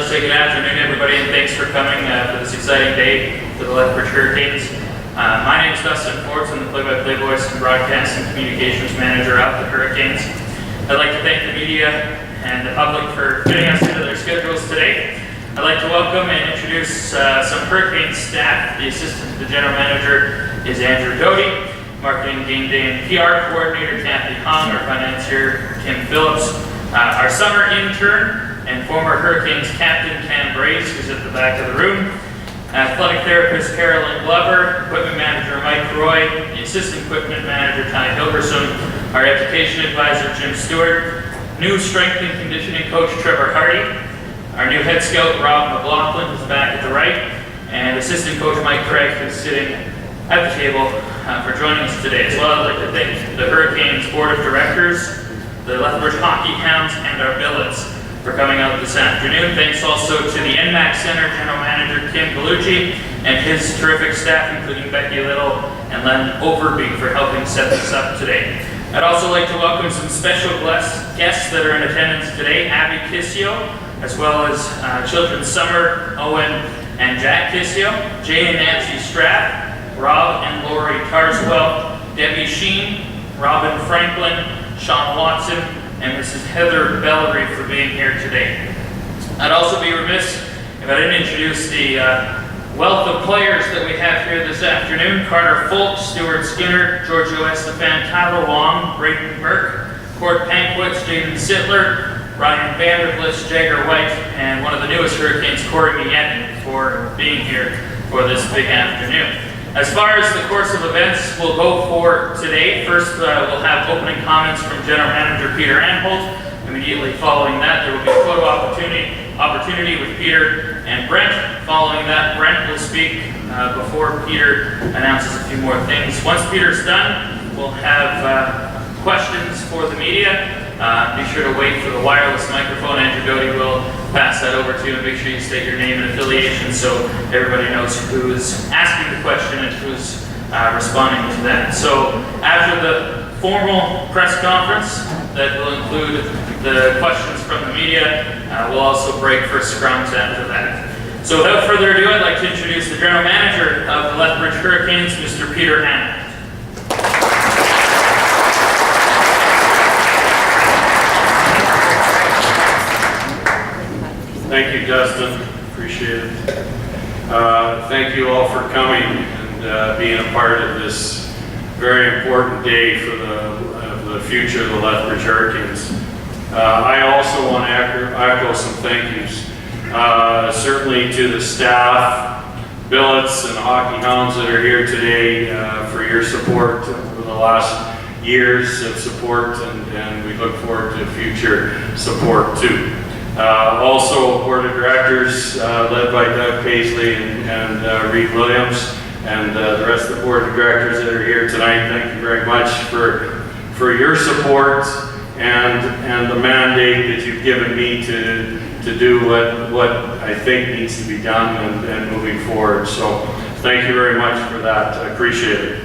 to say good afternoon, everybody, and thanks for coming for this exciting day for the Lethbridge Hurricanes. My name is Dustin Forbes. I'm the play-by-play voice and broadcast and communications manager of the Hurricanes. I'd like to thank the media and the public for fitting us into their schedules today. I'd like to welcome and introduce some Hurricanes staff. The assistant to the general manager is Andrew Doty, marketing, game day, and PR coordinator Kathy Hong, our financier Kim Phillips, our summer intern and former Hurricanes captain Cam Brace, who's at the back of the room, athletic therapist Carolyn Glover, equipment manager Mike Roy, the assistant equipment manager Ty Hilverson, our education advisor Jim Stewart, new strength and conditioning coach Trevor Hardy, our new head scout Rob McLaughlin, who's back at the right, and assistant coach Mike Craig, who's sitting at the table for joining us today. As well, I'd like to thank the Hurricanes board of directors, the Lethbridge Hockey Hounds, and our billets for coming out this afternoon. Thanks also to the NMAC Center General Manager Kim Gallucci and his terrific staff, including Becky Little and Len Overby, for helping set this up today. I'd also like to welcome some special guests that are in attendance today: Abby Kisio, as well as children Summer, Owen, and Jack Kisio, Jay and Nancy Strapp, Rob and Lori Tarswell, Debbie Sheen, Robin Franklin, Sean Watson, and Mrs. Heather Bellery for being here today. I'd also be remiss if I didn't introduce the wealth of players that we have here this afternoon: Carter Folk, Stuart Skinner, Giorgio Estefan, Tyler Wong, Braden Burke, Court Pankwitz, Jaden Sittler, Ryan Vanderbliss, Jagger White, and one of the newest Hurricanes, Corey Mietten, for being here for this big afternoon. As far as the course of events will go for today, first we'll have opening comments from General Manager Peter Anholt. Immediately following that, there will be a photo opportunity with Peter and Brent. Following that, Brent will speak before Peter announces a few more things. Once Peter's done, we'll have questions for the media. Be sure to wait for the wireless microphone. Andrew Doty will pass that over to you, and make sure you state your name and affiliation so everybody knows who's asking the question and who's responding to that. So after the formal press conference that will include the questions from the media, we'll also break for scrums after that. So without further ado, I'd like to introduce the general manager of the Lethbridge Hurricanes, Mr. Peter Anholt. Thank you, Dustin. Appreciate it. Thank you all for coming and being a part of this very important day for the future of the Lethbridge Hurricanes. I also want to echo some thank yous. Certainly to the staff, billets, and hockey hounds that are here today for your support over the last years of support, and we look forward to future support too. Also, board of directors led by Doug Paisley and Reed Williams, and the rest of the board of directors that are here tonight. Thank you very much for your support and the mandate that you've given me to do what I think needs to be done and moving forward. So thank you very much for that. I appreciate it.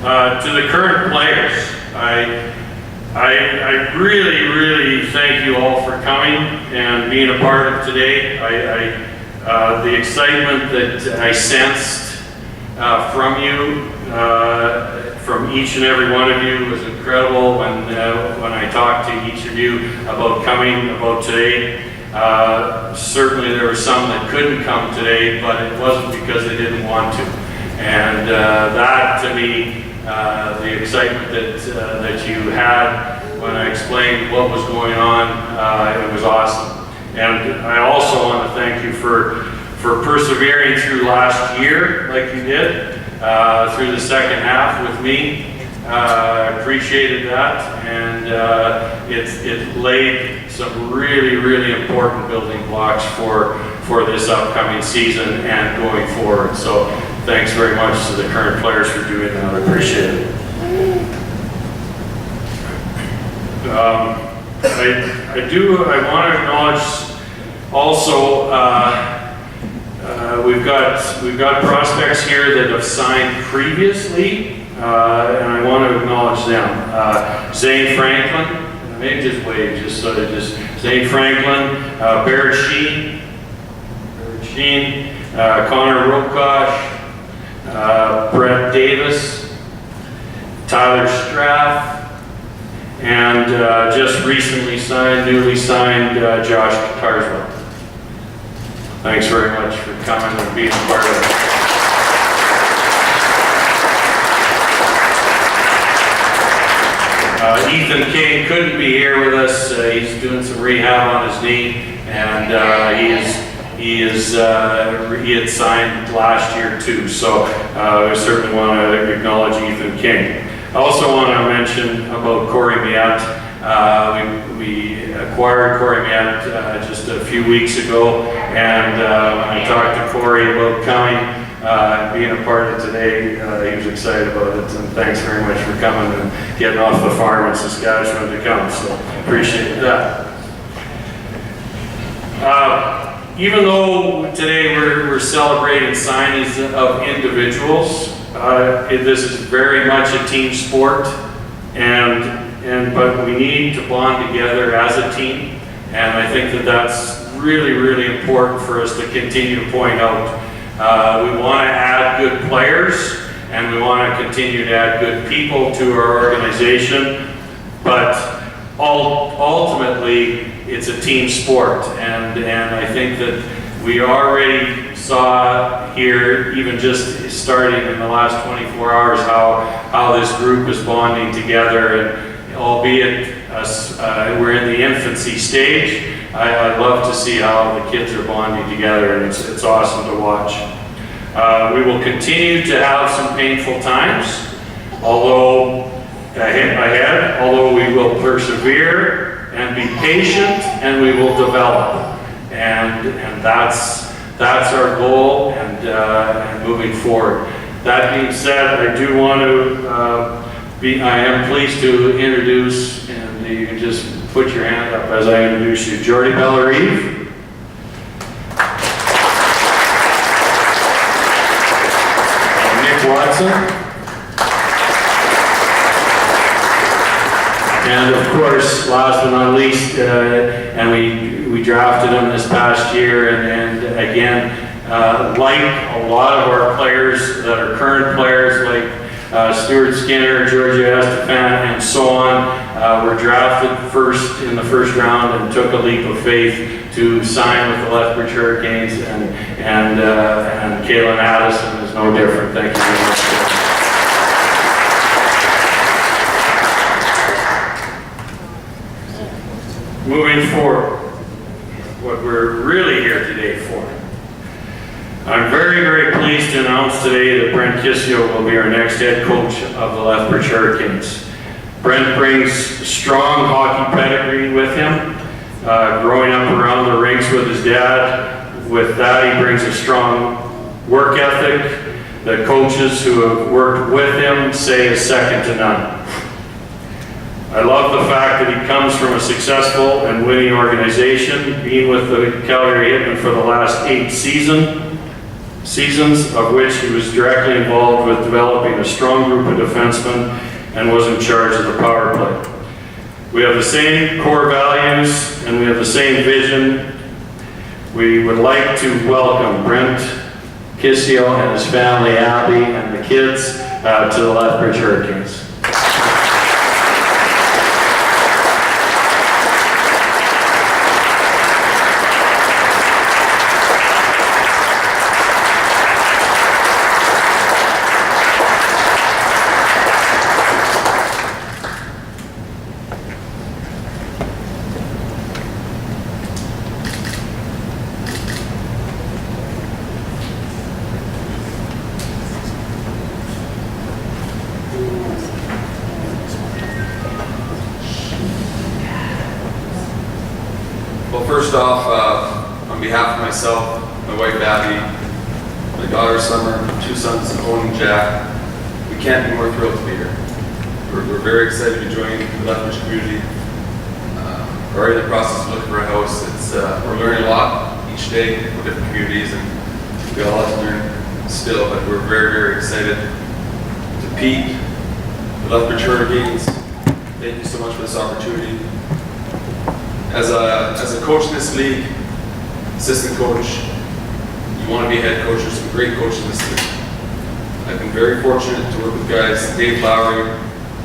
To the current players, I really thank you all for coming and being a part of today. The excitement that I sensed from you, from each and every one of you, was incredible when I talked to each of you about coming, about today. Certainly there were some that couldn't come today, but it wasn't because they didn't want to. And that, to me, the excitement that you had when I explained what was going on, it was awesome. And I also want to thank you for persevering through last year like you did, through the second half with me. I appreciated that, and it laid some really important building blocks for this upcoming season and going forward. So thanks very much to the current players for doing that. I appreciate it. I want to acknowledge also we've got prospects here that have signed previously, and I want to acknowledge them. Zane Franklin, maybe just wave, just so that just St. Franklin, Barrett Sheen, Connor Rokosh, Brett Davis, Tyler Straff, and just newly signed Josh Carswell. Thanks very much for coming and being a part of it. Ethan King couldn't be here with us. He's doing some rehab on his knee, and he had signed last year too. So we certainly want to acknowledge Ethan King. I also want to mention about Corey Miette. We acquired Corey Miette just a few weeks ago, and when I talked to Corey about coming, being a part of today, he was excited about it, and thanks very much for coming and getting off the farm in Saskatchewan to come, so appreciate that. Even though today we're celebrating signings of individuals, this is very much a team sport, but we need to bond together as a team, and I think that's really, really important for us to continue to point out. We want to add good players, and we want to continue to add good people to our organization, but ultimately it's a team sport, and I think that we already saw here, even just starting in the last 24 hours, how this group is bonding together, and albeit we're in the infancy stage, I love to see how the kids are bonding together, and it's awesome to watch. We will continue to have some painful times, although we will persevere and be patient, and we will develop, and that's our goal, and moving forward. That being said, I do want to I am pleased to introduce, and you can just put your hand up as I introduce you, Jordy Bellarive. Nick Watson. And of course, last but not least, and we drafted him this past year, and again, like a lot of our players that are current players, like Stuart Skinner, Georgia Estefan, and so on, were drafted in the first round and took a leap of faith to sign with the Lethbridge Hurricanes, and Kalen Addison is no different. Thank you very much. Moving forward, what we're really here today for. I'm very, very pleased to announce today that Brent Kisio will be our next head coach of the Lethbridge Hurricanes. Brent brings strong hockey pedigree with him, growing up around the rinks with his dad. With that, he brings a strong work ethic that coaches who have worked with him say is second to none. I love the fact that he comes from a successful and winning organization, being with the Calgary Hitmen for the last 8 seasons, of which he was directly involved with developing a strong group of defensemen and was in charge of the power play. We have the same core values and we have the same vision. We would like to welcome Brent Kisio and his family, Abby, and the kids to the Lethbridge Hurricanes. First off, on behalf of myself, my wife Abby, my daughter Summer, 2 sons Owen and Jack, we can't be more thrilled to be here. We're very excited to be joining the Lethbridge community. We're already in the process of looking for a house. We're learning a lot each day with different communities, and we all have to learn still, but we're very, very excited. To Pete, the Lethbridge Hurricanes, thank you so much for this opportunity. As a coach in this league, assistant coach, you want to be a head coach. There's some great coaches in this league. I've been very fortunate to work with guys, Dave Lowry,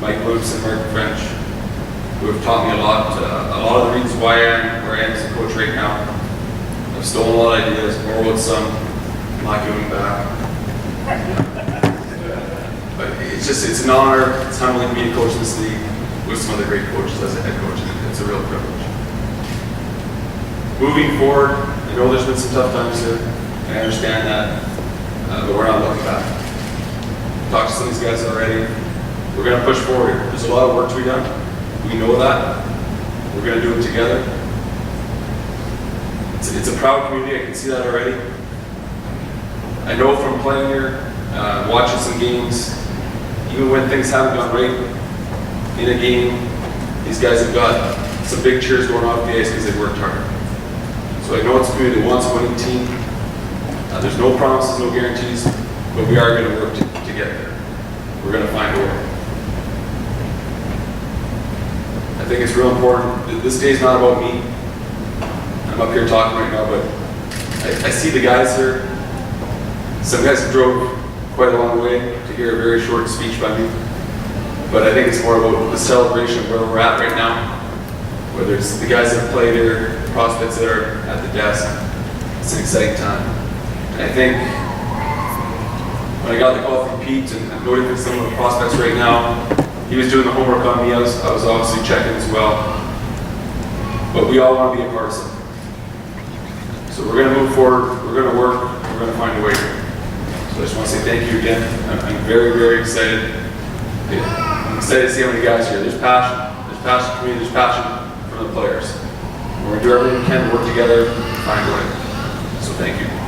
Mike Lewis, and Mark French, who have taught me a lot. A lot of the reasons why I am where I am as a coach right now. I've stolen a lot of ideas, more with some, I'm not giving back. But it's an honor, it's humbling to be a coach in this league with some other great coaches as a head coach. It's a real privilege. Moving forward, I know there's been some tough times here. I understand that, but we're not looking back. Talked to some of these guys already. We're going to push forward. There's a lot of work to be done. We know that. We're going to do it together. It's a proud community. I can see that already. I know from playing here, watching some games, even when things haven't gone right in a game, these guys have got some big cheers going off the ice because they've worked hard. So I know it's a community that wants a winning team. There's no promises, no guarantees, but we are going to work to get there. We're going to find a way. I think it's real important that this day is not about me. I'm up here talking right now, but I see the guys here. Some guys have drove quite a long way to hear a very short speech by me. But I think it's more about the celebration of where we're at right now. Whether it's the guys that have played here, prospects that are at the desk, it's an exciting time. And I think when I got the call from Pete and I'm noting for some of the prospects right now, he was doing the homework on me. I was obviously checking as well. But we all want to be a part of something. So we're going to move forward, we're going to work, we're going to find a way here. So I just want to say thank you again. I'm very, very excited. I'm excited to see how many guys here. There's passion. There's passion for me. There's passion from the players. We're going to do everything we can to work together and find a way. So thank you.